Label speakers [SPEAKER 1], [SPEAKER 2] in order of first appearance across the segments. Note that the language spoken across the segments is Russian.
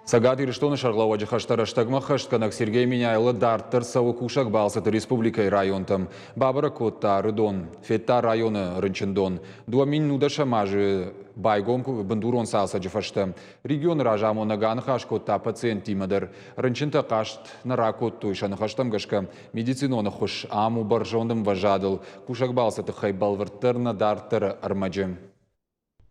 [SPEAKER 1] Сагат Ирштоны шарлауаджы хаштараштагма хаштканак Сергей Миняйлы дарттыр савы кушак балсаты республикай районтам. Бабара Котта Рыдон, Фетта районы Рынчындон. Дуамин нуда шамажы байгом бандурон салсаджы фашта. Регион ражамо наганы хашкотта пациент тимадыр. Рынчынта кашт нара котту ишаны хаштам гашка. Медициноны хуш аму баржондым важадыл. Кушак балсаты хайбалвырттыр на дарттыр армаджы.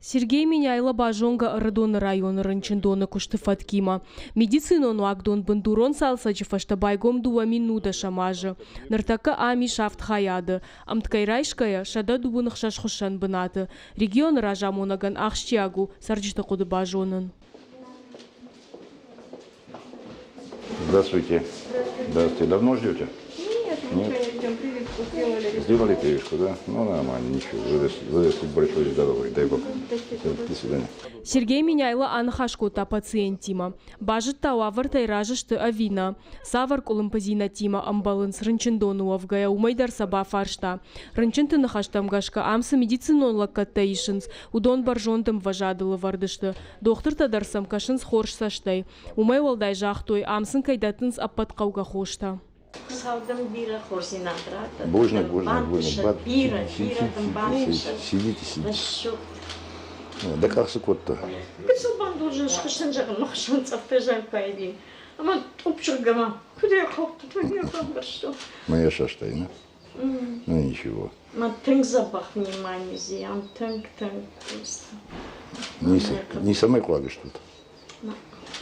[SPEAKER 2] Сергей Миняйлы бажонга Рыдон районы Рынчындоны кушты Фаткима. Медицинону агдон бандурон салсаджы фашта байгом дуамин нуда шамажы. Нартака ами шафт хаяды. Амткайрайшкая шада дубуных шашхушан бынаты. Регион ражамонаган ахштягу сарджита куды бажонын.
[SPEAKER 3] Здравствуйте. Здравствуйте. Давно ждете? Нет. Сделали прививку, да? Ну, нормально, ничего. Вы большой здоровый, дай бог. До свидания.
[SPEAKER 2] Сергей Миняйлы анхашкота пациентима. Бажит тауавар тайражышты авина. Савар колымпазина тима амбалынс Рынчындону авгая умайдар саба фаршта. Рынчынты нахаштам гашка амсы медицинон лаккатта ишынс. Удон баржонтым важадылы вардышты. Доктор тадарсам кашынс хорш саштай. Умай валдай жахтой амсын кайдатынс аппаткауга хошта.
[SPEAKER 3] Божник. Сидите. Да как сукотто? Моя шаштайна. Ну ничего. Не самой кладешь тут.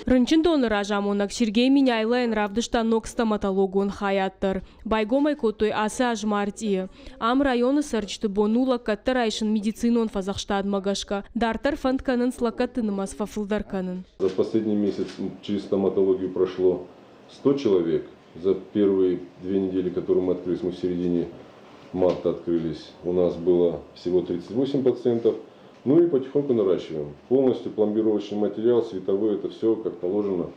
[SPEAKER 2] Рынчындоны ражамонак Сергей Миняйлы энравдышта ног стоматологон хаяттыр. Байгомай котой асы ажмартии. Ам районы сарчты бонула каттарайшын медицинон фазахштад магашка. Дартар фантканын слакаттынымас фафылдарканын.
[SPEAKER 4] За последний месяц через стоматологию прошло 100 человек. За первые 2 недели, которые мы открылись, мы в середине марта открылись, у нас было всего 38 пациентов. Ну и потихоньку наращиваем. Полностью пломбировочный материал, световой, это все как положено.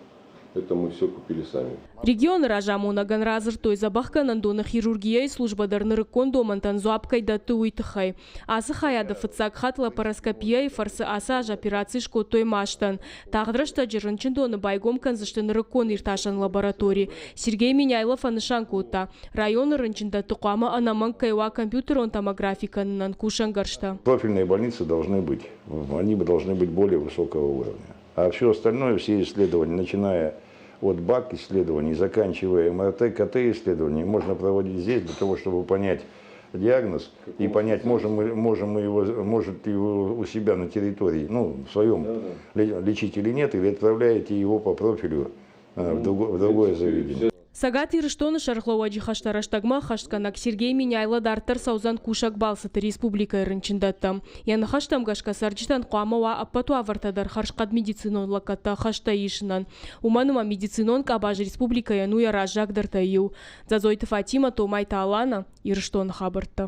[SPEAKER 4] Это мы все купили сами.
[SPEAKER 2] Регион ражамонаган разыр той забахканан доны хирургия и служба дарныры кондомантан зуапкай даты уйтыхай. Асы хаяды фыцак хат лапароскопия и фарсы асаж операции шко той маштан. Тағдрашта жырынчын доны байгом канзыштыныры кон ирташан лаборатории. Сергей Миняйлов анышан кота. Районы рынчында тукама анаман кайва компьютерон томографиканынан кушан гаршта.
[SPEAKER 3] Профильные больницы должны быть. Они должны быть более высокого уровня. А все остальное, все исследования, начиная от БАК исследований, заканчивая МРТ, КТ исследований, можно проводить здесь для того, чтобы понять диагноз и понять, может его у себя на территории, ну, в своем лечить или нет, или отправляете его по профилю в другое заведение.
[SPEAKER 2] Сагат Ирштоны шархлауаджи хаштараштагма хаштканак Сергей Миняйлы дартар саузан кушак балсаты республика рынчындаттам. Яны хаштам гашка сарджитан куамава аппату авартадар харшкад медицинон лакатта хашта ишынан. Уманыма медицинон кабаж республика яну яражак дартаю. Зазойты Фатима Томай Таалана Ирштон хабарта.